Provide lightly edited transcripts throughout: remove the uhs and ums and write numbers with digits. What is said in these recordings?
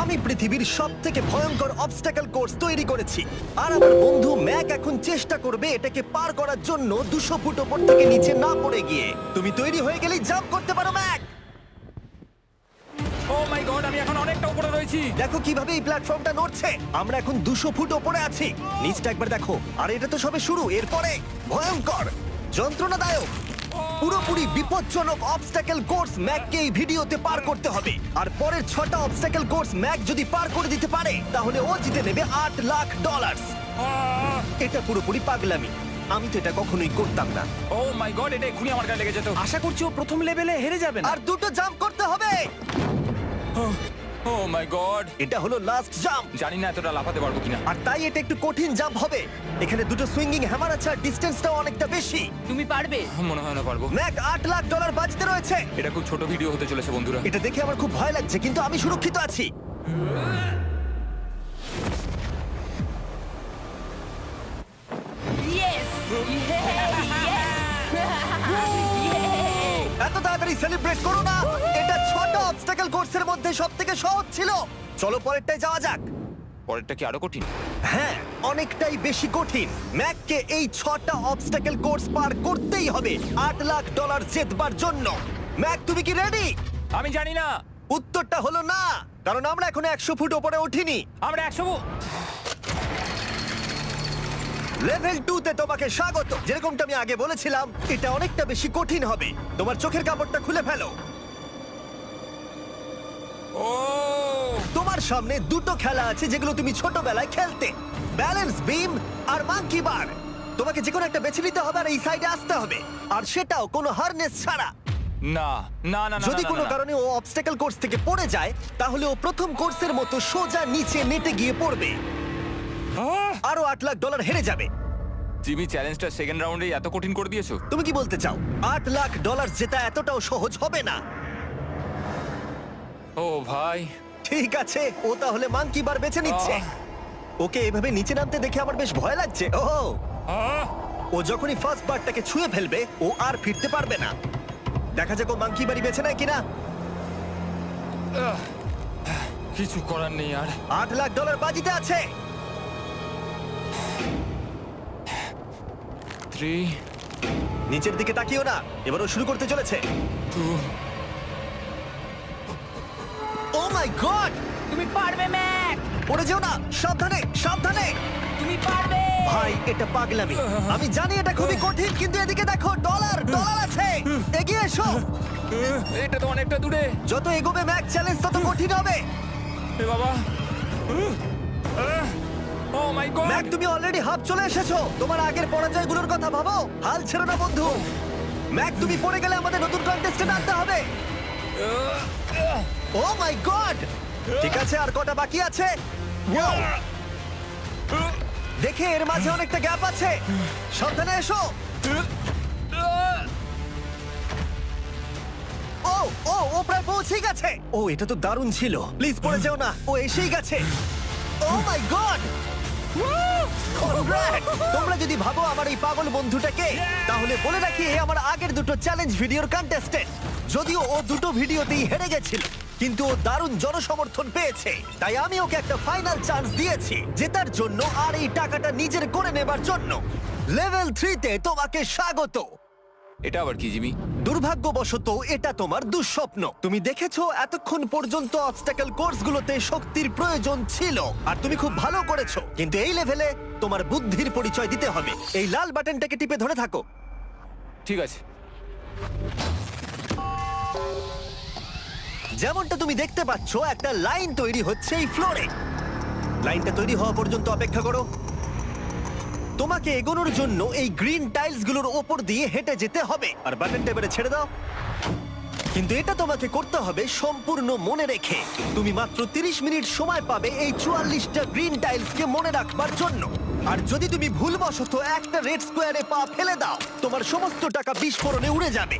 আমি পৃথিবীর সবথেকে ভয়ঙ্কর অবস্টাকেল কোর্স তৈরি করেছি, আর আমার বন্ধু ম্যাক এখন চেষ্টা করবে এটাকে পার করার জন্য 200 ফুট ওপর থেকে নিচে না পড়ে গিয়ে। তুমি তৈরি হয়ে গেলেই জাম্প করতে পারো ম্যাক। ও মাই গড, আমি এখন অনেকটা উপরে রয়েছি। দেখো কিভাবে এই প্ল্যাটফর্মটা নড়ছে। আমরা এখন 200 ফুট ওপরে আছি। নিচটা একবার দেখো। আর এটা তো সবে শুরু, এরপরে ভয়ঙ্কর, যন্ত্রণাদায়ক, পুরোপুরি বিপজ্জনক অবস্টাকেল কোর্স ম্যাককে এই ভিডিওতে পার করতে হবে। আর পরের 6টা অবস্টাকেল কোর্স ম্যাক যদি পার করে দিতে পারে তাহলে ও জিতে নেবে $8 লাখ। এটা পুরোপুরি পাগলামি, আমি তো এটা কখনোই করতাম না। ও মাই গড, এটা এক্ষুনি আমার গায়ে লেগে যেত। আশা করছি ও প্রথম লেভেলে হেরে যাবে না। আর 2টো জাম্প করতে হবে। ও মাই গড, এটা হলো লাস্ট জাম্প, জানি না এতটা লাফাতে পারবো কিনা। আর তাই এটা একটু কঠিন জাম্প হবে। এখানে 2টো সুইঙ্গিং হ্যামার আছে আর ডিসটেন্সটাও অনেকটা বেশি। তুমি পারবে। মনে হয় না পারবো। ম্যাক $8 লাখ বাজিতে রয়েছে। এটা খুব ছোট ভিডিও হতে চলেছে বন্ধুরা। এটা দেখে আমার খুব ভয় লাগছে, কিন্তু আমি সুরক্ষিত আছি। ইয়েস এত তাড়াতাড়ি সেলিব্রেট করো না। এটা 6টা অবস্টাকেল কোর্সের মধ্যে সবথেকে সহজ ছিল। চলো পরেরটায় যাওয়া যাক। পরেরটা কি আরো কঠিন? হ্যাঁ, অনেকটাই বেশি কঠিন। ম্যাককে এই 6টা অবস্টাকেল কোর্স পার করতেই হবে $8 লাখ জেতবার জন্য। ম্যাক, তুমি কি রেডি? আমি জানি না। উত্তরটা হলো না, কারণ আমরা এখনো 100 ফুট উপরে উঠিনি। আমরা 100 লেভেল 2 তে তোমাকে স্বাগত। যেরকমটা আমি আগে বলেছিলাম, এটা অনেকটা বেশি কঠিন হবে। তোমার চোখের কাপড়টা খুলে ফেলো। ও তোমার সামনে 2টো খেলা আছে যেগুলো তুমি ছোটবেলায় খেলতে, ব্যালেন্স বিম আর মাঙ্কি বার। তোমাকে যে কোনো একটা বেছে নিতে হবে আর এই সাইডে আসতে হবে, আর সেটাও কোনো হারনেস ছাড়া। না না না না, যদি না, কোনো না, না। কারণে ও অবস্টাকেল কোর্স থেকে পড়ে যায় তাহলে ও প্রথম কোর্সের মতো সোজা নিচে নেটে গিয়ে পড়বে, আহ! আরো $8 লাখ হেরে যাবে। জিমি, চ্যালেঞ্জটা সেকেন্ড রাউন্ডে এত কঠিন করে দিয়েছো। তুমি কি বলতে চাও $8 লাখ জেতা এতটাও সহজ হবে না? ও ভাই, ঠিক আছে, ও তাহলে মাঙ্কি বার বেছে নিচ্ছে। ওকে এভাবে নিচে নামতে দেখে আমার বেশ ভয় লাগছে। ও আহ! ও যখনই ফার্স্ট বারটাকে ছুঁয়ে ফেলবে ও আর ফিরতে পারবে না। দেখা যাক ও মাঙ্কি বাড়ি বেছে নেয় কিনা। কিছু করার নেই আর। $8 লাখ বাজিতে আছে। 3 নিচের দিকে তাকিও না, এবার ও শুরু করতে চলেছে। 2 ও মাই গড, তুমি পারবে ম্যাক। পড়ে যেও না, সাবধানে সাবধানে। তুমি পারবে। ভাই, এটা পাগলামি। আমি জানি এটা খুবই কঠিন, কিন্তু এদিকে দেখো, ডলার আছে। এগিয়ে এসো। এটা তো অনেকটা দূরে। যত এগোবে ম্যাক চ্যালেঞ্জ তত কঠিন হবে। এ বাবা, ও মাই গড। ম্যাক, তুমি অলরেডি হাফ চলে এসেছো। তোমার আগের পরাজয়গুলোর কথা ভাবো, হাল ছেড়ো না বন্ধু। ম্যাক, তুমি পড়ে গেলে আমাদের নতুন কন্টেস্টেন্ট আনতে হবে। ও মাই গড, ঠিক আছে, আর কটা বাকি আছে? Wow! দেখে এর মাঝে অনেকটা গ্যাপ আছে। সাবধানে এসো। ও ও ও প্রায় পৌঁছেই গেছে। ও, এটা তো দারুণ ছিল। প্লিজ পড়ে যেও না, ও এসেই গেছে। ও মাই গড, তোমরা যদি ভাবো আমার এই পাগল বন্ধুটাকে, তাহলে বলে রাখি এ আমার আগের দুটো চ্যালেঞ্জ ভিডিওর কন্টেস্টেন্ট। যদিও ও দুটো ভিডিওতেই হেরে গেছিল, কিন্তু ও দারুণ জনসমর্থন পেয়েছে, তাই আমি ওকে একটা ফাইনাল চান্স দিয়েছি জেতার জন্য আর এই টাকাটা নিজের করে নেবার জন্য। লেভেল 3 তে তোমাকে স্বাগত। এটা আবার কি জিমি? দুর্ভাগ্যবশত এটা তোমার দুঃস্বপ্ন। তুমি দেখেছো এতক্ষণ পর্যন্ত অবস্টাকেল কোর্সগুলোতে শক্তির প্রয়োজন ছিল, আর তুমি খুব ভালো করেছো, কিন্তু এই লেভেলে তোমার বুদ্ধির পরিচয় দিতে হবে। এই লাল বাটনটাকে টিপে ধরে থাকো। ঠিক আছে। যেমনটা তুমি দেখতে পাচ্ছ, একটা লাইন তৈরি হচ্ছে এই ফ্লোরে। লাইনটা তৈরি হওয়া পর্যন্ত অপেক্ষা করো। তোমাকে এগোনোর জন্য এই গ্রিন টাইলস গুলোর ওপর দিয়ে হেঁটে যেতে হবে, আর বাটনটা এবারে ছেড়ে দাও। কিন্তু এটা তোমাকে করতে হবে সম্পূর্ণ মনে রেখে। তুমি মাত্র 30 মিনিট সময় পাবে এই 44টা গ্রিন টাইলসকে মনে রাখবার জন্য। আর যদি তুমি ভুলবশত একটা রেড স্কোয়ারে পা ফেলে দাও, তোমার সমস্ত টাকা বিস্ফোরণে উড়ে যাবে।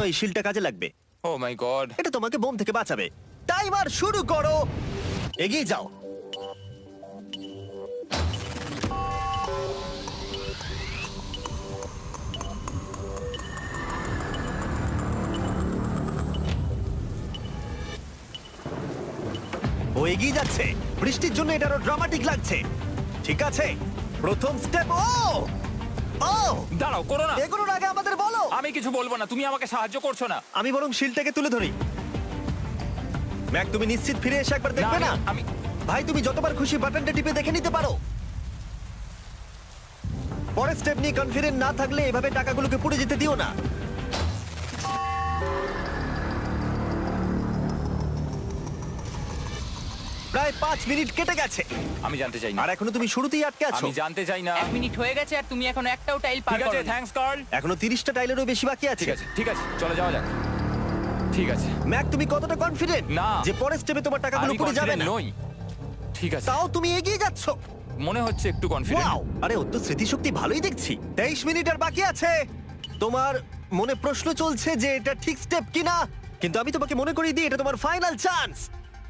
এই শিলটা কাজে লাগবে। ও মাই গড। এটা তোমাকে বোম থেকে বাঁচাবে। টাইমার শুরু করো, এগিয়ে যাও। ও এগিয়ে যাচ্ছে। বৃষ্টির জন্য এটা আরো ড্রামাটিক লাগছে। ঠিক আছে, প্রথম স্টেপ। ও ও দাঁড়াও, করো না। এগুলোর আগে আমাদের বলো। আমি কিছু বলবো না, তুমি আমাকে সাহায্য করছো না। আমি বরং শিলটাকে তুলে ধরি। ম্যাক, তুমি নিশ্চিত ফিরে এসে একবার দেখবে না? আমি ভাই, তুমি যতবার খুশি বাটনটা টিপে দেখে নিতে পারো। পরের স্টেপ নিয়ে কনফিডেন্ট না থাকলে এভাবে টাকাগুলোকে পুড়ে যেতে দিও না। প্রায় 5 মিনিট কেটে গেছে আমি জানতে চাই না। আর এখনো তুমি শুরুতেই আটকে আছো। আমি জানতে চাই না। 1 মিনিট হয়ে গেছে আর তুমি এখনো একটাও টাইল পার ঠিক আছে, করোনি। Thanks Carl. এখনো 30টা টাইলেরও বেশি বাকি আছে। ঠিক আছে, ঠিক আছে, চলে যাওয়া যাক। ঠিক আছে, ম্যাক, তুমি কতটা কনফিডেন্ট না। যে পরের স্টেপে তোমার টাকাগুলো আমি পুড়ে যাবে কনফিডেন্ট না? নই। ঠিক আছে, তাও তুমি এগিয়ে যাচ্ছ। মনে হচ্ছে একটু কনফিডেন্ট। ওয়াও, আরে ওর তো স্মৃতিশক্তি ভালোই দেখছি। 23 মিনিট আর বাকি আছে। তোমার মনে প্রশ্ন চলছে যে এটা ঠিক স্টেপ কিনা, কিন্তু আমি তোমাকে মনে করিয়ে দিই এটা তোমার ফাইনাল চান্স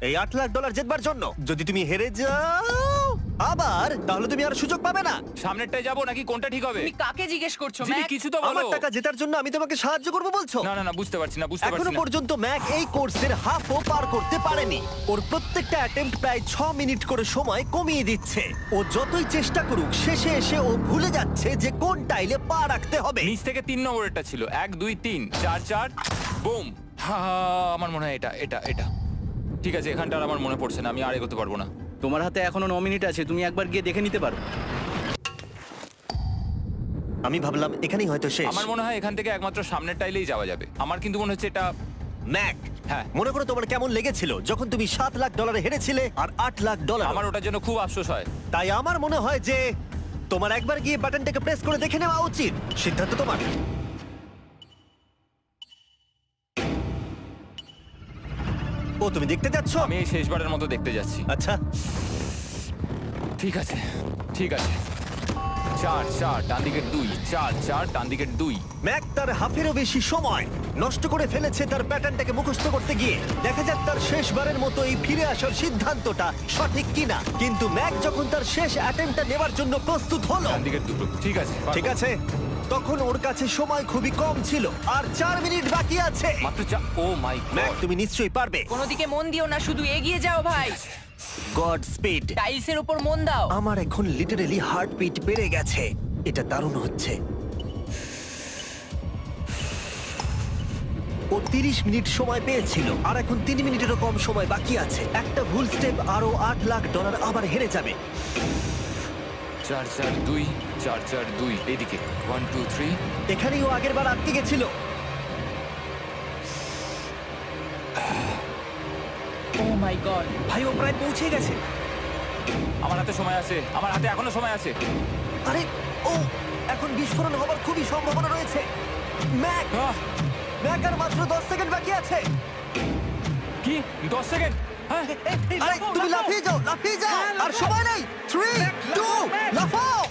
এই $8 লাখ জেতবার জন্য। যদি তুমি হেরে যাও আবার, তাহলে তুমি আর সুযোগ পাবে না। সামনেরটায় যাবো নাকি কোনটা ঠিক হবে? তুমি কাকে জিজ্ঞেস করছো জিমি, ম্যাক? কিছু তো আমার বলো। টাকা জেতার জন্য আমি তোমাকে সাহায্য করবো বলছো? না না না, বুঝতে পারছি না, বুঝতে এখনো পারছি না। পর্যন্ত ম্যাক এই কোর্সের হাফও পার করতে পারেনি। ওর প্রত্যেকটা অ্যাটেম্প্ট প্রায় 6 মিনিট করে সময় কমিয়ে দিচ্ছে। ও যতই চেষ্টা করুক, শেষে এসে ও ভুলে যাচ্ছে যে কোন টাইলে পা রাখতে হবে। নিচ থেকে 3 নম্বরেরটা ছিল 1 2 3 4 4 বুম। আমার মনে হয় এটা এটা এটা ঠিক আছে। এখানটা আর আমার মনে পড়ছে না, আমি আর এগোতে পারবো না। তোমার হাতে এখনো 9 মিনিট আছে, তুমি একবার গিয়ে দেখে নিতে পারো। আমি ভাবলাম এখানেই হয়তো শেষ। আমার মনে হয় এখান থেকে একমাত্র সামনের টাইলেই যাওয়া যাবে। আমার কিন্তু মনে হচ্ছে এটা। ম্যাক, হ্যাঁ। মনে করো তোমার কেমন লেগেছিল যখন তুমি $7 লাখ হেরেছিলে আর $8 লাখ। আমার ওটার জন্য খুব আফসোস হয়। তাই আমার মনে হয় যে তোমার একবার গিয়ে বাটনটাকে প্রেস করে দেখে নেওয়া উচিত। সিদ্ধান্ত তোমার। ও, তুমি দেখতে যাচ্ছ? আমি এই শেষবারের মতো দেখতে যাচ্ছি। আচ্ছা, ঠিক আছে, ঠিক আছে। 4 4 ডান দিকের 2, 4 4 ডান দিকের 2। ম্যাক তার হাফেরও বেশি সময় নষ্ট করে ফেলেছে তার প্যাটার্নটাকে মুখস্থ করতে গিয়ে। দেখা যাক তার শেষবারের মতো এই ফিরে আসার সিদ্ধান্তটা সঠিক কিনা। কিন্তু ম্যাক যখন তার শেষ অ্যাটেম্পটা নেবার জন্য প্রস্তুত হলো, ডান দিকের 2। ঠিক আছে, ঠিক আছে, তখন ওর কাছে সময় খুবই কম ছিল আর 4 মিনিট বাকি আছে। মাত্র 4। ও মাই ম্যাক, গড। তুমি নিশ্চয়ই পারবে। কোনো দিকে মন দিও না, শুধু এগিয়ে যাও ভাই। God speed. টাইলসের উপর মন দাও। আমার এখন লিটারালি হার্টবিট বেড়ে গেছে। এটা দারুণ হচ্ছে। ও 30 মিনিট সময় পেয়েছিল আর এখন 3 মিনিটেরও কম সময় বাকি আছে। একটা ভুল স্টেপ আরো $8 লাখ আবার হেরে যাবে। 4 4 2 4 4 2 এদিকে 1 2 3। এখানেই ও আগের বার আটকে গেছিল। ও মাই গড। ভাই, ও প্রায় পৌঁছে গেছে। আমার হাতে সময় আছে, আমার হাতে এখনো সময় আছে। আরে, ও এখন বিস্ফোরণ হবার খুবই সম্ভাবনা রয়েছে। ম্যাক, আহ, ম্যাক আর মাত্র 10 সেকেন্ড বাকি আছে। কি 10 সেকেন্ড? হ্যাঁ, আরে তুমি লাফিয়ে যাও, লাফিয়ে যাও। আর সময় নেই। 3 2 লাফাও।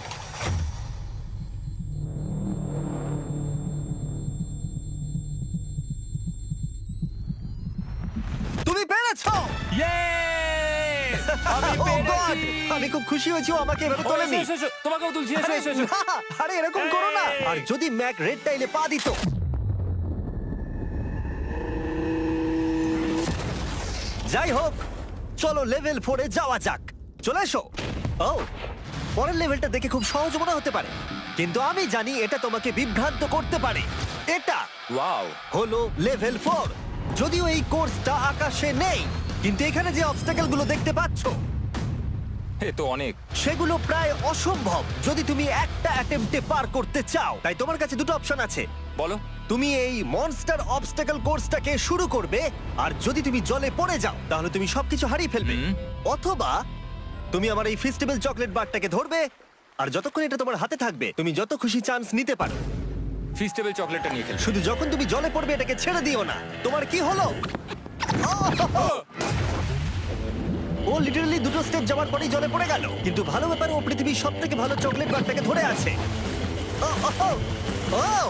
তুমি পেরেছো। Yay! আমি Oh God! পেরেছি। আমি খুব খুশি হয়েছি ও আমাকে এভাবে ও, তোলেনি। এসো, এসো, এসো। তোমাকেও তুলছি, এসো, আরে এসো, এসো। না, আরে এরকম করো না। এই। আর যদি ম্যাক রেড টাইলে পা দিত। যাই হোক, চলো লেভেল 4 এ যাওয়া যাক। চলে এসো। ও, পরের লেভেলটা দেখে খুব সহজ মনে হতে পারে, কিন্তু আমি জানি এটা তোমাকে বিভ্রান্ত করতে পারে। এটা ওয়াও, হলো লেভেল 4। যদিও এই কোর্সটা আকাশে নেই, কিন্তু এখানে যে অবস্টাকেল গুলো দেখতে পাচ্ছ এ তো অনেক। সেগুলো প্রায় অসম্ভব যদি তুমি একটা অ্যাটেম্পটে পার করতে চাও। তাই তোমার কাছে দুটো অপশন আছে। বলো। তুমি এই মনস্টার অবস্টাকেল কোর্সটাকে শুরু করবে, আর যদি তুমি জলে পড়ে যাও তাহলে তুমি সবকিছু হারিয়ে ফেলবে। হুম। অথবা তুমি আমার এই ফেস্টিভ্যাল চকলেট বারটাকে ধরবে, আর যতক্ষণ এটা তোমার হাতে থাকবে তুমি যত খুশি চান্স নিতে পারো। ফিস্টেবল চকলেটটা নিয়ে খেলবো। শুধু যখন তুমি জলে পড়বে এটাকে ছেড়ে দিও না। তোমার কি হলো? ও লিটারালি দুটো স্টেপ যাওয়ার পরেই জলে পড়ে গেল। কিন্তু ভালো ব্যাপার, ও পৃথিবীর সবথেকে ভালো চকলেট বারটাকে ধরে আছে। ও, ও, ও, ও!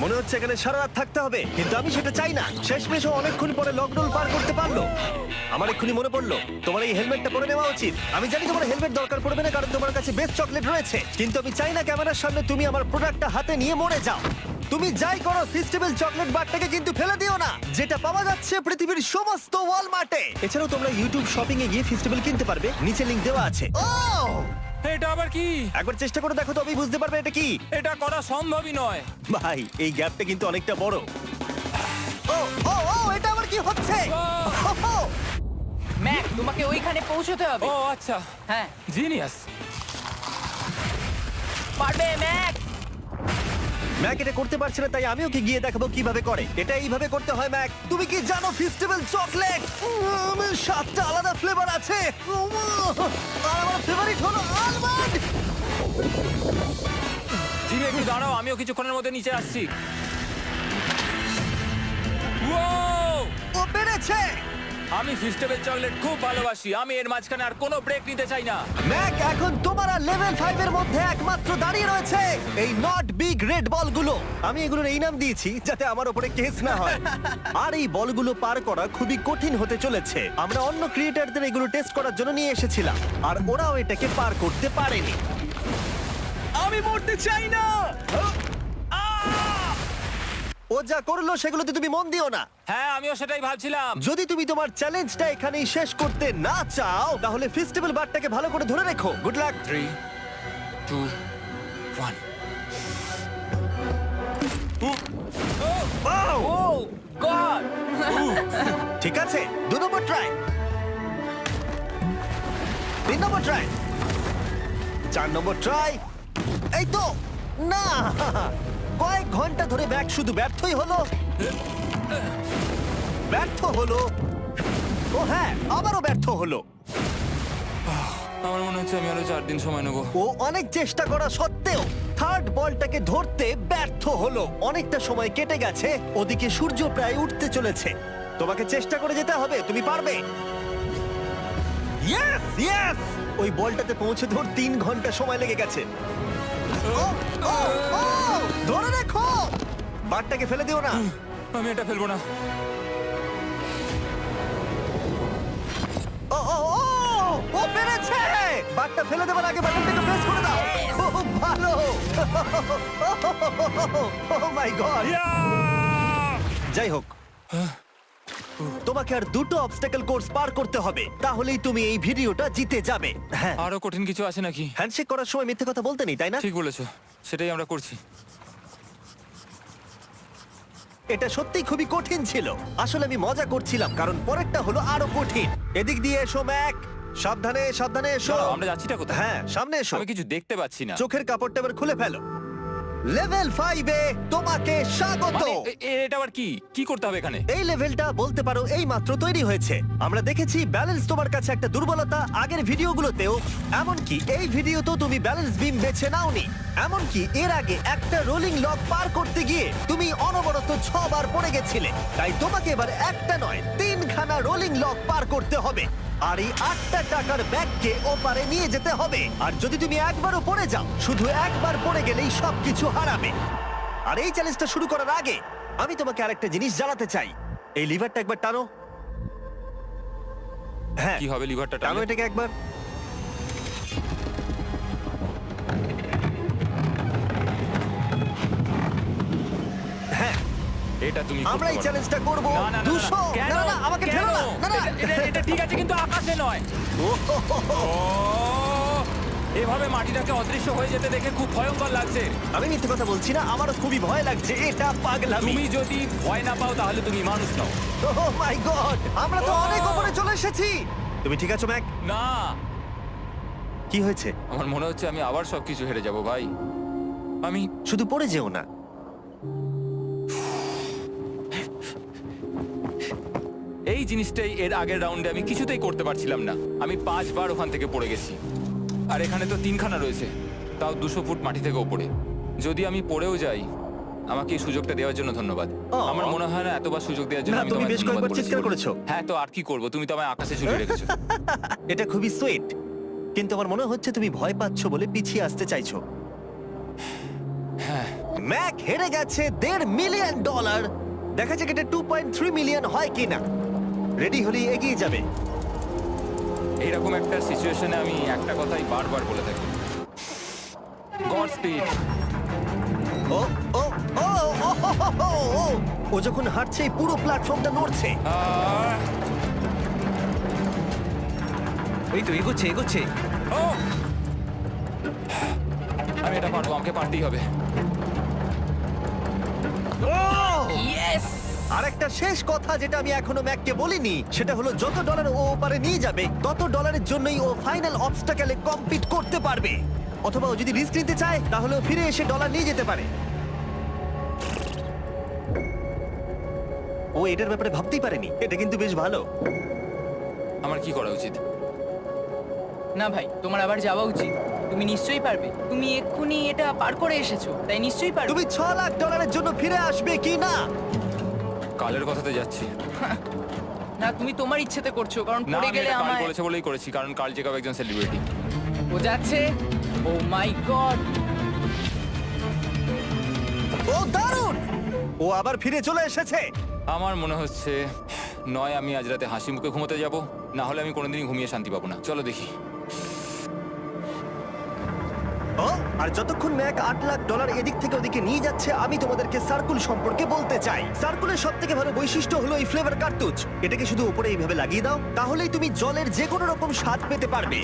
মনে হচ্ছে এখানে সারা রাত থাকতে হবে, কিন্তু আমি সেটা চাই না। শেষমেশ ও অনেকক্ষণ পরে লকডাউন পার করতে পারলো। আমার এক্ষুনি মনে পড়লো তোমার এই হেলমেটটা পরে নেওয়া উচিত। আমি জানি তোমার হেলমেট দরকার পড়বে না, কারণ তোমার কাছে বেস্ট চকলেট রয়েছে, কিন্তু আমি চাই না ক্যামেরার সামনে তুমি আমার প্রোডাক্টটা হাতে নিয়ে মরে যাও। তুমি যাই করো ফেস্টিভ্যাল চকলেট বারটাকে কিন্তু ফেলে দিও না, যেটা পাওয়া যাচ্ছে পৃথিবীর সমস্ত ওয়ালমার্টে। এছাড়াও তোমরা ইউটিউব শপিং এ গিয়ে ফেস্টিভ্যাল কিনতে পারবে, নিচে লিংক দেওয়া আছে। ও এটা আবার কি? একবার চেষ্টা করে দেখো, তবেই বুঝতে পারবে এটা কি। এটা করা সম্ভবই নয়। ভাই এই গ্যাপটা কিন্তু অনেকটা বড়। ও ও ও এটা আবার কি হচ্ছে? ও, ম্যাক, তোমাকে ওইখানে পৌঁছতে হবে। ও আচ্ছা, হ্যাঁ, জিনিয়াস। পারবে ম্যাক। ম্যাক এটা করতে পারছে না, তাই আমি ওকে গিয়ে দেখাবো কিভাবে করে। এটা এইভাবে করতে হয় ম্যাক। তুমি কি জানো ফেস্টিভ্যাল চকলেট 7টা আলাদা ফ্লেভার আছে। আর আমার ফেভারিট হলো আলমন্ড। জিমি একটু দাঁড়াও, আমিও কিছুক্ষণের মধ্যে নিচে আসছি। Wow! ও পেরেছে। আমি ফেস্টিভ্যাল চকলেট খুব ভালোবাসি। আমি এর মাঝখানে আর কোনো ব্রেক নিতে চাই না। ম্যাক এখন তোমার আর লেভেল 5 এর মধ্যে একমাত্র দাঁড়িয়ে রয়েছে এই নট বিগ রেড বলগুলো। আমি এগুলোর এই নাম দিয়েছি যাতে আমার উপরে কেস না হয়। আর এই বলগুলো পার করা খুবই কঠিন হতে চলেছে। আমরা অন্য ক্রিয়েটরদের এগুলো টেস্ট করার জন্য নিয়ে এসেছিলাম, আর ওরাও এটাকে পার করতে পারেনি। আমি মরতে চাই না। ও যা করলো সেগুলোতে তুমি মন দিও না। হ্যাঁ, আমিও সেটাই ভাবছিলাম। যদি তুমি তোমার চ্যালেঞ্জটা এখানেই শেষ করতে না চাও, তাহলে ফেস্টিভ্যাল বারটাকে ভালো করে ধরে রেখো। Good luck. 3, 2, 1। ও গড! ঠিক আছে, 2 নম্বর ট্রাই, 3 নম্বর ট্রাই, 4 নম্বর ট্রাই। এই তো না, কয়েক ঘন্টা ধরে ব্যাগ শুধু ব্যর্থই হলো, ব্যর্থ হলো। ও হ্যাঁ, আবারও ব্যর্থ হলো। আমার মনে হচ্ছে আমি আরো 4 দিন সময় নেবো। ও অনেক চেষ্টা করা সত্ত্বেও থার্ড বলটাকে ধরতে ব্যর্থ হলো। অনেকটা সময় কেটে গেছে, ওদিকে সূর্য প্রায় উঠতে চলেছে। তোমাকে চেষ্টা করে যেতে হবে, তুমি পারবে। ইয়েস ইয়েস, ওই বলটাতে পৌঁছতে ওর 3 ঘন্টা সময় লেগে গেছে। ও, ও, ও, ধরে রাখো, বারটাকে ফেলে দিও না। আমি এটা ফেলবো না। ও ও ও, ও পেরেছে। বারটা ফেলে দেবার আগে বাটনটাকে প্রেস করে দাও। খুব ভালো। ও মাই গড। যাই হোক, তোমাকে আর 2টো অবস্টাকেল কোর্স পার করতে হবে, তাহলেই তুমি এই ভিডিওটা জিতে যাবে। হ্যাঁ, আরো কঠিন কিছু আছে নাকি? হ্যান্ডশেক করার সময় মিথ্যে কথা বলতে নেই, তাই না? ঠিক বলেছো, সেটাই আমরা করছি। এটা সত্যিই খুবই কঠিন ছিল। আসলে আমি মজা করছিলাম, কারণ পরেরটা হলো আরো কঠিন। এদিক দিয়ে এসো ম্যাক, সাবধানে সাবধানে এসো। দাঁড়াও, আমরা যাচ্ছিটা কোথায়? হ্যাঁ, সামনে এসো। আমি কিছু দেখতে পাচ্ছি না। চোখের কাপড়টা এবার খুলে ফেলো। লেভেল 5 এ তোমাকে স্বাগত। মানে, এটা আবার কি কি করতে হবে এখানে? এই লেভেলটা বলতে পারো এই মাত্র তৈরি হয়েছে। আমরা দেখেছি ব্যালেন্স তোমার কাছে একটা দুর্বলতা আগের ভিডিওগুলোতেও, এমনকি এই ভিডিওতেও তুমি ব্যালেন্স বিম বেছে নাওনি। এমনকি এর আগে একটা রোলিং লক পার করতে গিয়ে তুমি অনবরত 6 বার পড়ে গেছিলে। তাই তোমাকে এবার একটা নয় 3খানা রোলিং লক পার করতে হবে, আর এই 8টা টাকার ব্যাগকে ওপারে নিয়ে যেতে হবে। আর যদি তুমি একবারও পড়ে যাও, শুধু একবার পড়ে গেলেই সবকিছু হারাবে। আর এই চ্যালেঞ্জটা শুরু করার আগে আমি তোমাকে আরেকটা জিনিস জানাতে চাই। এই লিভারটা একবার টানো। হ্যাঁ, কি হবে লিভারটা টানো টানলে? এটাকে একবার। হ্যাঁ, এটা তুমি আমরা এই করতে পারো। চ্যালেঞ্জটা করব। না, না, না, না, 200 কেন? না না আমাকে কেন? ঠেলো না। না না এটা ঠিক আছে, কিন্তু আকাশে নয়। ও, এভাবে মাটিটাকে অদৃশ্য হয়ে যেতে দেখে খুব ভয়ঙ্কর লাগছে। আমি মিথ্যে কথা বলছি না, আমারও খুবই ভয় লাগছে। এটা পাগলামি। তুমি যদি ভয় না পাও তাহলে তুমি মানুষ নও। ওহ মাই গড, আমরা তো Oh! অনেক উপরে চলে এসেছি। তুমি ঠিক আছো ম্যাক? না, কি হয়েছে? আমার মনে হচ্ছে আমি আবার সবকিছু হেরে যাব ভাই। আমি শুধু পড়ে যেও না। এই জিনিসটাই এর আগের রাউন্ডে আমি কিছুতেই করতে পারছিলাম না। আমি 5 বার ওখান থেকে পড়ে গেছি, আর এখানে তো 3খানা রয়েছে, তাও 200 ফুট মাটি থেকে ওপরে। যদি আমি পড়েও যাই, আমাকে এই সুযোগটা দেওয়ার জন্য ধন্যবাদ। আমার মনে হয় না এতবার সুযোগ দেওয়ার জন্য না, আমি তুমি তোমায় বেশ ধন্যবাদ কয়েকবার চিৎকার বলেছি। করেছো। হ্যাঁ, তো আর কি করব, তুমি তো আমায় আকাশে ঝুলিয়ে রেখেছো। এটা খুবই সুইট, কিন্তু আমার মনে হচ্ছে তুমি ভয় পাচ্ছ বলে পিছিয়ে আসতে চাইছো। হ্যাঁ, ম্যাক হেরে গেছে $1.5 মিলিয়ন। দেখা যাক এটা 2.3 মিলিয়ন হয় কিনা। রেডি হলে এগিয়ে যাবে। এইরকম একটা সিচুয়েশনে আমি একটা কথাই বারবার বলে থাকি, গড স্পিড। ও ও ও ও ও যখন হাঁটছে এই পুরো প্ল্যাটফর্মটা নড়ছে। আহ, এই তো এগোচ্ছে এগোচ্ছে। ও! আমি এটা পারবো, আমাকে পারতেই হবে। ইয়েস! আর একটা শেষ কথা যেটা আমি এখনো ম্যাককে বলিনি, সেটা হলো যত ডলার ও ওপারে নিয়ে যাবে তত ডলারের জন্যই ও ফাইনাল অবস্টাকেলে কমপ্লিট করতে পারবে। অথবা ও যদি রিস্ক নিতে চায় তাহলে ও ফিরে এসে ডলার নিয়ে যেতে পারে। ও এটার ব্যাপারে ভাবতেই পারেনি। এটা কিন্তু বেশ ভালো। আমার কি করা উচিত? না ভাই, তোমার আবার যাওয়া উচিত। তুমি নিশ্চয়ই পারবে। তুমি এক্ষুনি এটা পার করে এসেছো, তাই নিশ্চয়ই পারবে। তুমি $6 লাখ জন্য ফিরে আসবে কি না? কালের কথাতে যাচ্ছি। না, তুমি তোমার ইচ্ছেতে করছো, কারণ না, পড়ে আমি গেলে এটা কাল আমায়। বলেছে বলেই করেছি, কারণ কাল জেকব একজন সেলিব্রিটি। ও যাচ্ছে। ও মাই গড! ও দারুণ! ও আবার ফিরে চলে এসেছে। আমার মনে হচ্ছে নয় আমি আজ রাতে হাসি মুখে ঘুমোতে যাব, না হলে আমি কোনোদিনই ঘুমিয়ে শান্তি পাবো না। চলো দেখি। ও, আর যতক্ষণ ম্যাক $8 লাখ এদিক থেকে ওদিকে নিয়ে যাচ্ছে, আমি তোমাদেরকে সার্কুল সম্পর্কে বলতে চাই। সার্কুলের সব থেকে ভালো বৈশিষ্ট্য হলো এই ফ্লেভার কার্তুজ। এটাকে শুধু উপরে এইভাবে লাগিয়ে দাও, তাহলেই তুমি জলের যে কোনো রকম স্বাদ পেতে পারবে।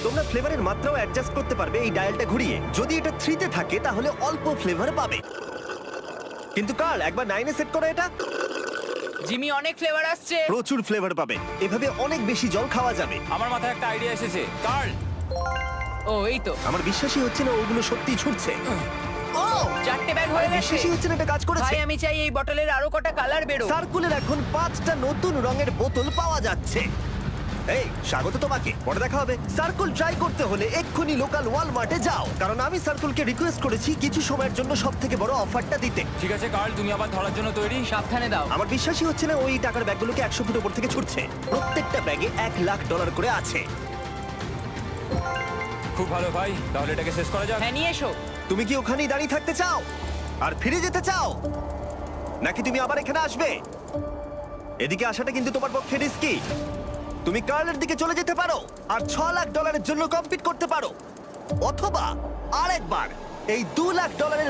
তোমরা ফ্লেভারের মাত্রাও অ্যাডজাস্ট করতে পারবে এই ডায়ালটা ঘুরিয়ে। যদি এটা 3-তে থাকে তাহলে অল্প ফ্লেভার পাবে, কিন্তু কাল একবার 9-এ সেট করো এটা, জিমি, অনেক ফ্লেভার আসছে। প্রচুর ফ্লেভার পাবে। এভাবে অনেক বেশি জল খাওয়া যাবে। আমার মাথায় একটা আইডিয়া এসেছে। কার্ল, ও এই তো, আমার বিশ্বাসই হচ্ছে না ওগুলো সত্যিই ছুটছে। ও, 4টে ব্যাগ হয়ে গেছে। বিশ্বাসই হচ্ছে না এটা কাজ করেছে। ভাই, আমি চাই এই বটলের আরো কটা কালার বেরো। সার্কুলের এখন 5টা নতুন রঙের বোতল পাওয়া যাচ্ছে। এই, স্বাগত তোমাকে। পরে দেখা হবে। সার্কুল ট্রাই করতে হলে এক্ষুনি লোকাল ওয়ালমার্টে যাও, কারণ আমি সার্কুলকে রিকোয়েস্ট করেছি কিছু সময়ের জন্য সবথেকে বড় অফারটা দিতে। ঠিক আছে কার্ল, তুমি আবার ধরার জন্য তৈরি? সাবধানে দাও। আমার বিশ্বাসই হচ্ছে না ওই টাকার ব্যাগগুলোকে 100 ফুট উপর থেকে ছুটছে। প্রত্যেকটা ব্যাগে $1 লাখ করে আছে। খুব ভালো ভাই, তাহলে এটাকে শেষ করা যাক। হ্যাঁ, নিয়ে এসো। তুমি কি ওখানেই দাঁড়িয়ে থাকতে চাও আর ফিরে যেতে চাও, নাকি তুমি আবার এখানে আসবে? এদিকে আসাটা কিন্তু তোমার পক্ষে রিস্কি। তুমি কার্লের দিকে চলে যেতে পারো আর $6 লাখ জন্য কম্পিট করতে পারো, অথবা আরেকবার এই $2 লাখ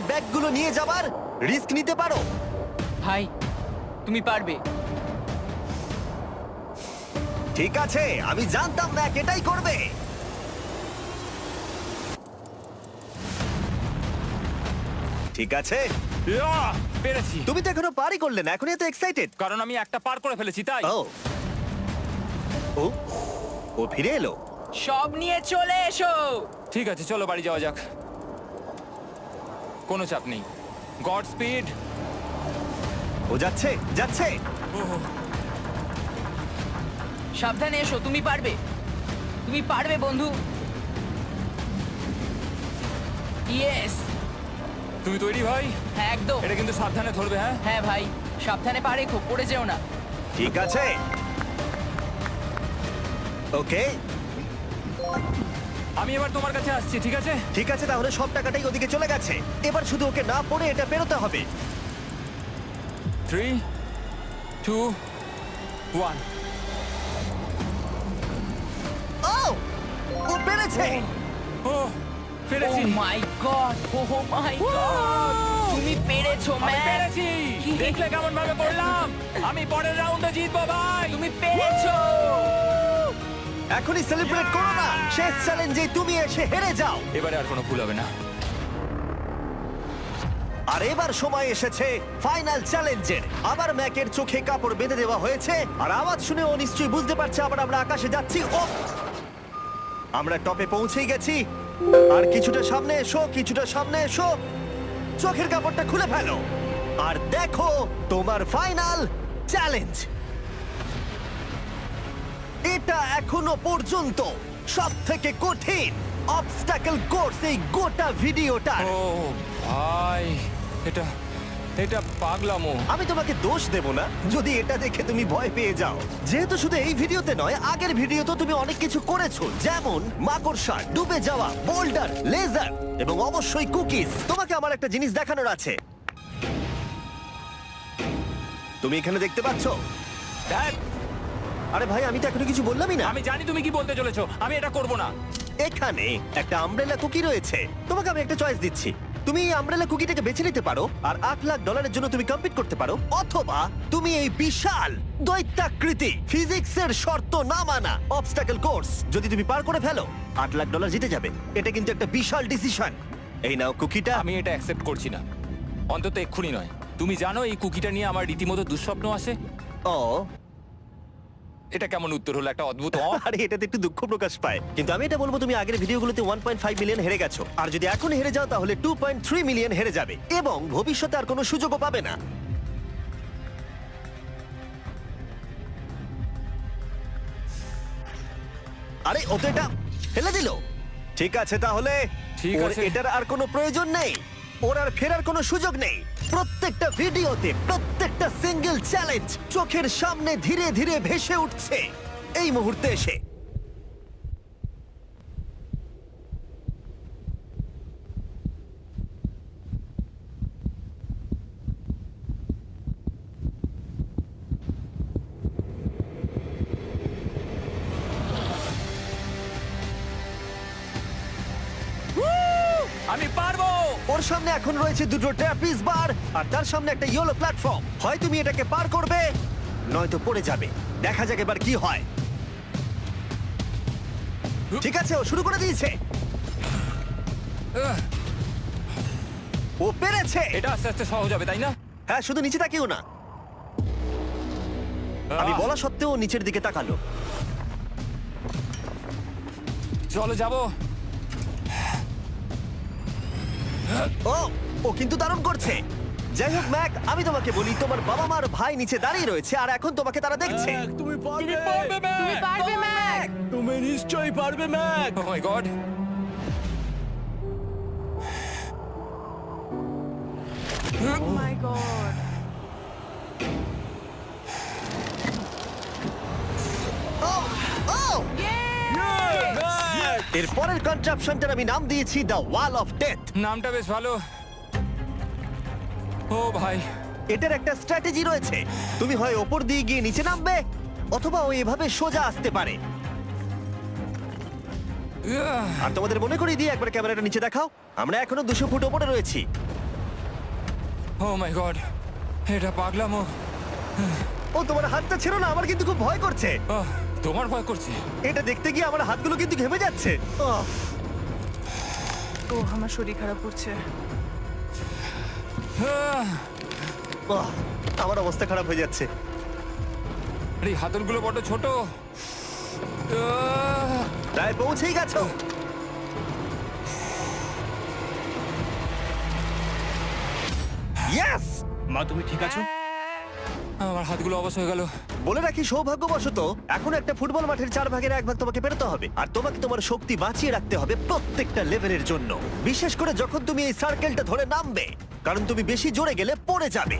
ব্যাগগুলো নিয়ে যাবার রিস্ক নিতে পারো। ভাই, তুমি পারবে। ঠিক আছে, আমি জানতাম ম্যাক এটাই করবে। ঠিক আছে, ইয়াহ! পেরেছি, তুমি তো এখনো পারই করলে না, এখন এত এক্সাইটেড। কারণ আমি একটা পার করে ফেলেছি তাই। ও ও ও ফিরে এলো। সব নিয়ে চলে এসো। ঠিক আছে, চলো বাড়ি যাওয়া যাক। কোনো চাপ নেই। God speed. ও যাচ্ছে যাচ্ছে। সাবধানে এসো, তুমি পারবে। তুমি পারবে বন্ধু। ইয়েস! তুমি তৈরি ভাই? হ্যাঁ, একদম। এটা কিন্তু সাবধানে ধরবে, হ্যাঁ? হ্যাঁ ভাই, সাবধানে পা রেখো, পড়ে যেও না। ঠিক আছে, ওকে আমি এবার তোমার কাছে আসছি, ঠিক আছে? ঠিক আছে, তাহলে সব টাকাটাই ওদিকে চলে গেছে। এবার শুধু ওকে না পড়ে এটা বেরোতে হবে। 3, 2, 1। ও ও পেরেছে। ও পেরেছি। ও my God! O my god! তুমি পেরেছো, আমি ম্যান! পেরেছি। দেখলে কেমন ভাবে করলাম? আমি পরের রাউন্ডে জিতবো ভাই। তুমি পেরেছো! এখনই সেলিব্রেট করো না, শেষ চ্যালেঞ্জে তুমি এসে হেরে যাও। এবারে আর কোনো ভুল হবে না। আর এবার সময় এসেছে ফাইনাল চ্যালেঞ্জের। আবার ম্যাকের চোখে কাপড় বেঁধে দেওয়া হয়েছে, আর আওয়াজ শুনে ও নিশ্চয়ই বুঝতে পারছে আবার আমরা আকাশে যাচ্ছি। ও, আমরা টপে পৌঁছেই গেছি। আর কিছুটা সামনে এসো, কিছুটা সামনে এসো। চোখের কাপড়টা খুলে ফেলো আর দেখো তোমার ফাইনাল চ্যালেঞ্জ। এটা এখনো পর্যন্ত সবথেকে কঠিন অবস্টাকল কোর্স এই গোটা ভিডিওটা। ও ভাই, এটা এটা পাগলামো। আমি তোমাকে দোষ দেব না যদি এটা দেখে তুমি ভয় পেয়ে যাও, যেহেতু শুধু এই ভিডিওতে নয়, আগের ভিডিওতে তুমি অনেক কিছু করেছো, যেমন মাকড়সা, ডুবে যাওয়া, বোল্ডার, লেজার এবং অবশ্যই কুকিজ। তোমাকে আমার একটা জিনিস দেখানোর আছে। তুমি এখানে দেখতে পাচ্ছো? দেখ, আরে ভাই, আমি তো এখনো কিছু বললামই না। আমি জানি তুমি কি বলতে চলেছো। আমি এটা করব না। এখানে একটা আমব্রেলা কুকি রয়েছে। তোমাকে আমি একটা চয়েস দিচ্ছি, তুমি এই আমব্রেলা কুকিটাকে বেছে নিতে পারো আর $8 লাখ জন্য তুমি কম্পিট করতে পারো, অথবা তুমি এই বিশাল দৈত্যাকৃতি ফিজিক্সের শর্ত না মানা অবস্টাকল কোর্স যদি তুমি পার করে ফেলো $8 লাখ জিতে যাবে। এটা কিন্তু একটা বিশাল ডিসিশন। এই নাও কুকিটা। আমি এটা অ্যাকসেপ্ট করছি না, অন্তত এক্ষুনি নয়। তুমি জানো এই কুকিটা নিয়ে আমার রীতিমতো দুঃস্বপ্ন আসে। ও এটা কেমন উত্তর হলো, একটা অদ্ভুত আরে এটাতে একটু দুঃখ প্রকাশ পায়, কিন্তু আমি এটা বলবো তুমি আগের ভিডিওগুলোতে 1.5 মিলিয়ন হেরে গেছো, আর যদি এখন হেরে যাও তাহলে 2.3 মিলিয়ন হেরে যাবে এবং ভবিষ্যতে আর কোনো সুযোগও পাবে না। আরে ও তো এটা ফেলে দিল। ঠিক আছে তাহলে ঠিক ওর আছে। এটার আর কোনো প্রয়োজন নেই, ওর আর ফেরার কোনো সুযোগ নেই। প্রত্যেকটা ভিডিওতে প্রত্যেকটা সিঙ্গেল চ্যালেঞ্জ চোখের সামনে ধীরে ধীরে ভেসে উঠছে এই মুহূর্তে এসে। আমি পারবো। ওর সামনে এখন রয়েছে দুটো ট্র্যাপিস বার আর তার সামনে একটা ইয়েলো প্ল্যাটফর্ম। হয় তুমি এটাকে পার করবে নয়তো পড়ে যাবে। দেখা যাক এবার কি হয়। ঠিক আছে, ও শুরু করে দিয়েছে। আহ, ও পেরেছে। এটা আস্তে আস্তে সহজ হবে, তাই না? হ্যাঁ, শুধু নিচে তাকিও না। আমি আহ, বলা সত্ত্বেও ও নিচের দিকে তাকালো। চলো যাবো। ও ও কিন্তু দারুণ করছে। যাই হোক ম্যাক, আমি তোমাকে বলি তোমার বাবা মার ভাই নিচে দাঁড়িয়ে রয়েছে আর এখন তোমাকে তারা দেখছে। তুমি তুমি পারবে, ম্যাক। তুমি পারবে ম্যাক। তুমি নিশ্চয়ই পারবে Mac. Oh my God! Oh my God. ও ও এর পরের কনট্রাপশনটার আমি নাম দিয়েছি দ্য ওয়াল অফ ডেথ। নামটা বেশ ভালো। ও ভাই, এটার একটা স্ট্র্যাটেজি রয়েছে। তুমি হয় ওপর দিয়ে গিয়ে নিচে নামবে, অথবা ও এভাবে সোজা আসতে পারে। আর তোমাদের মনে করিয়ে দিয়ে একবার ক্যামেরাটা নিচে দেখাও। আমরা এখনো 200 ফুট ওপরে রয়েছি। ও মাই গড, এটা পাগলামো। ও তোমার হাতটা ছেড়ো না, আমার কিন্তু খুব ভয় করছে। আহ, তোমার ভয় করছে? এটা দেখতে গিয়ে আমার হাতগুলো কিন্তু ঘেমে যাচ্ছে। ও আমার শরীর খারাপ করছে। আহ, আমার অবস্থা খারাপ হয়ে যাচ্ছে। আরে এই হাতলগুলো বড় ছোট। আহ, প্রায় পৌঁছেই গেছো। ইয়েস! মা তুমি ঠিক আছো? আমার হাতগুলো অবশ হয়ে গেল। বলে রাখি, সৌভাগ্যবশত এখন একটা ফুটবল মাঠের 4 ভাগের 1 ভাগ তোমাকে পেরোতে হবে, আর তোমাকে তোমার শক্তি বাঁচিয়ে রাখতে হবে প্রত্যেকটা লেভেলের জন্য, বিশেষ করে যখন তুমি এই সার্কেলটা ধরে নামবে, কারণ তুমি বেশি জোরে গেলে পড়ে যাবে।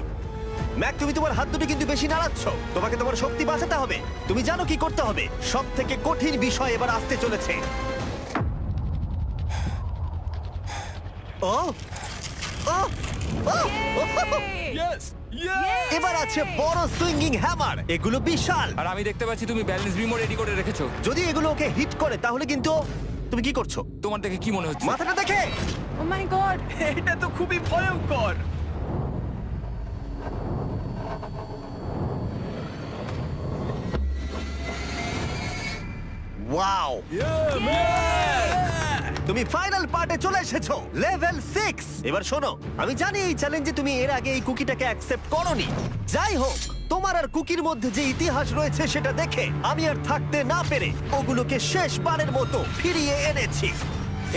ম্যাক, তুমি তোমার হাত দুটো কিন্তু বেশি নাড়াচ্ছ। তোমাকে তোমার শক্তি বাঁচাতে হবে। তুমি জানো কি করতে হবে। সব থেকে কঠিন বিষয় এবার আসতে চলেছে। ও ও ও! এবার আছে বড় সুইঙ্গিং হ্যামার। এগুলো বিশাল। আর আমি দেখতে পাচ্ছি তুমি ব্যালেন্স বিমও রেডি করে রেখেছো। যদি এগুলো ওকে হিট করে তাহলে কিন্তু তুমি কি করছো? তোমার দেখে কি মনে হচ্ছে? মাথাটা দেখে। ও মাই গড। এটা তো খুবই ভয়ঙ্কর। ওয়াও! তুমি ফাইনাল পার্টে চলে এসেছো, লেভেল 6। এবার শোনো, আমি জানি এই চ্যালেঞ্জে তুমি এর আগে এই কুকিটাকে অ্যাকসেপ্ট করোনি। যাই হোক, তোমার আর কুকির মধ্যে যে ইতিহাস রয়েছে সেটা দেখে আমি আর থাকতে না পেরে ওগুলোকে শেষবারের মতো ফিরিয়ে এনেছি।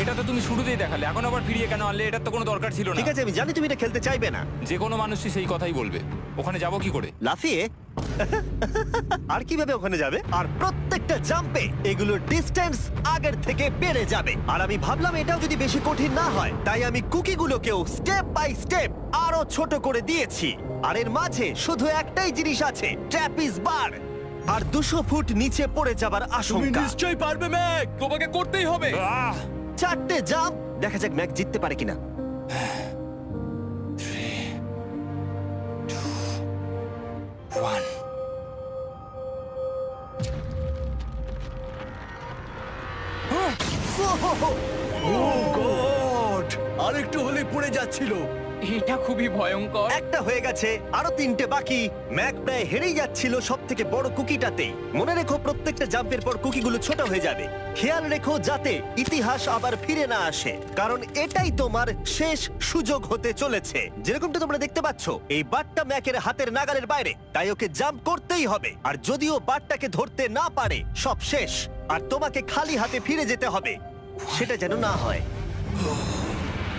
এটা তো তুমি শুরুতেই দেখালে, এখন আবার ফিরিয়ে কেন আনলে? এটার তো কোনো দরকার ছিল না। ঠিক আছে, আমি জানি তুমি এটা খেলতে চাইবে না। যে কোনো মানুষই সেই কথাই বলবে। ওখানে যাব কি করে? লাফিয়ে? আর কিভাবে ওখানে যাবে? আর প্রত্যেকটা জাম্পে এগুলোর ডিস্টেন্স আগের থেকে বেড়ে যাবে। আর আমি ভাবলাম এটাও যদি বেশি কঠিন না হয়, তাই আমি কুকিগুলোকেও স্টেপ বাই স্টেপ আরো ছোট করে দিয়েছি। আর এর মাঝে শুধু একটাই জিনিস আছে, ট্র্যাপিস বার। আর 200 ফুট নিচে পড়ে যাবার তুমি আশঙ্কা। নিশ্চয়ই পারবে ম্যাক, তোমাকে করতেই হবে। আহ! 4টে জাম্প, দেখা যাক ম্যাক জিততে পারে কিনা। 3, 2, 1. Oh, God! আরেকটু হলে পড়ে যাচ্ছিল। এটা খুবই ভয়ঙ্কর। একটা হয়ে গেছে, আরো 3টে বাকি। ম্যাক প্রায় হেরেই যাচ্ছিল সব থেকে বড় কুকিটাতে। মনে রেখো প্রত্যেকটা জাম্পের পর কুকিগুলো ছোট হয়ে যাবে। খেয়াল রেখো যাতে ইতিহাস আবার ফিরে না আসে, কারণ এটাই তোমার শেষ সুযোগ হতে চলেছে। যেরকমটা তোমরা দেখতে পাচ্ছ, এই বারটা ম্যাকের হাতের নাগালের বাইরে, তাই ওকে জাম্প করতেই হবে। আর যদিও বারটাকে ধরতে না পারে, সব শেষ। আর তোমাকে খালি হাতে ফিরে যেতে হবে, সেটা যেন না হয়।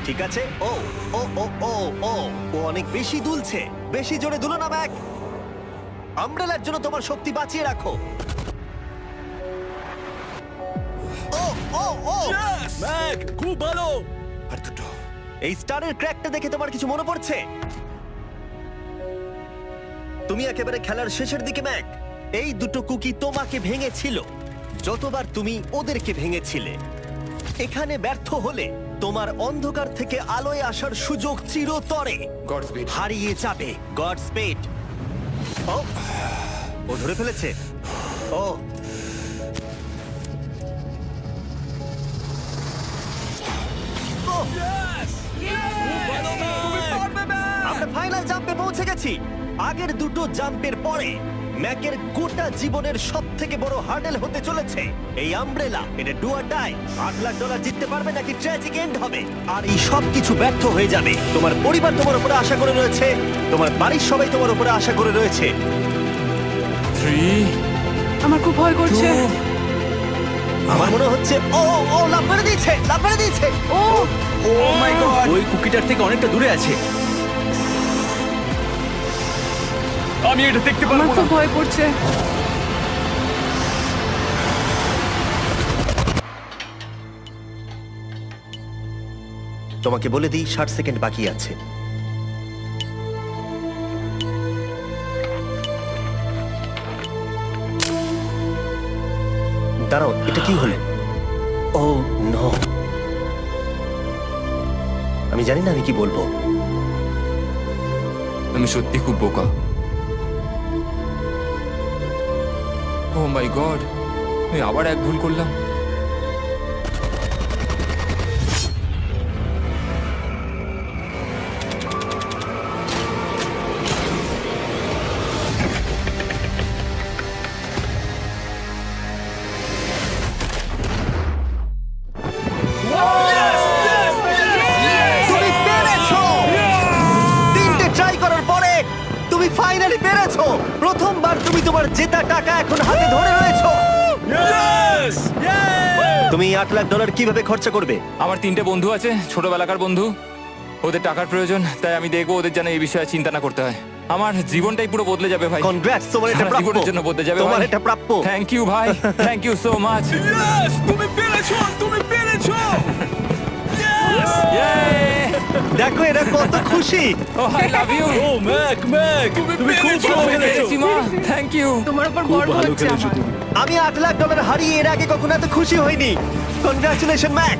ঠিক আছে। ও ও ও ও ও ও অনেক বেশি দুলছে। বেশি জোরে দুলো না ম্যাক। আমব্রেলার জন্য তোমার শক্তি বাঁচিয়ে রাখো। ও ও ও ম্যাক, খুব ভালো। আর দুটো। এই স্টারের ক্র্যাকটা দেখে তোমার কিছু মনে পড়ছে? তুমি একেবারে খেলার শেষের দিকে ম্যাক। এই দুটো কুকি তোমাকে ভেঙেছিল যতবার তুমি ওদেরকে ভেঙেছিলে। এখানে ব্যর্থ হলে তোমার অন্ধকার থেকে আলোয় আসার সুযোগ চিরতরে গডস্পিড। হারিয়ে যাবে। God speed. ও ধরে ফেলেছে। ও ও, আমরা ফাইনাল জাম্পে পৌঁছে গেছি। আগের দুটো জাম্পের পরে ম্যাকের গোটা জীবনের সব থেকে বড় হার্ডেল হতে চলেছে এই আমব্রেলা। এটা ডু অর ডাই। $8 লাখ জিততে পারবে নাকি ট্র্যাজিক এন্ড হবে। আর এই সব কিছু ব্যর্থ হয়ে যাবে। তোমার পরিবার তোমার উপরে আশা করে রয়েছে, তোমার বাড়ির সবাই তোমার উপরে আশা করে রয়েছে। 3 আমার খুব ভয় করছে। 2 আমার মনে হচ্ছে ও ও লাভ মেরে দিয়েছে, লাভ মেরে দিয়েছে। ও ও মাই গড, ওই কুকিটার থেকে অনেকটা দূরে আছে। আমি এটা দেখতে আমার পারবো খুব না। ভয় করছে। তোমাকে বলে দিই 60 সেকেন্ড বাকি আছে। দাঁড়াও, এটা কি হলো? ও নো, আমি জানি না আমি কি বলবো। আমি সত্যি খুব বোকা। ও মাই গড, আমি আবার এক ভুল করলাম। তুমি পেরেছো! 3টে ট্রাই করার পরে তুমি ফাইনালি পেরেছো। প্রথমবার তুমি তোমার জেতা টাকা এখন হাতে ধরে রয়েছো। Yes! তুমি $8 লাখ কিভাবে খরচা করবে? আমার 3টে বন্ধু আছে, ছোটবেলাকার বন্ধু। ওদের টাকার প্রয়োজন, তাই আমি দেখবো ওদের যেন এই বিষয়ে চিন্তা না করতে হয়। আমার জীবনটাই পুরো বদলে যাবে ভাই। কনগ্রাটস, তোমার এটা সারা প্রাপ্য। জীবনের জন্য বদলে যাবে তোমার ভাই। এটা প্রাপ্য। থ্যাংক ইউ ভাই, thank you so much. Yes! তুমি পেরেছো, তুমি পেরেছো। দেখো এরা কত খুশি। Oh I love you. Oh Mac, Mac, তুমি খুব ভালো খেলেছো। Thank you. তোমার উপর খুব গর্ব ভালো হচ্ছে খেলেছো আমার। তুমি। আমি $8 লাখ হারিয়ে এর আগে কখনো এত খুশি হইনি। Congratulation Mac.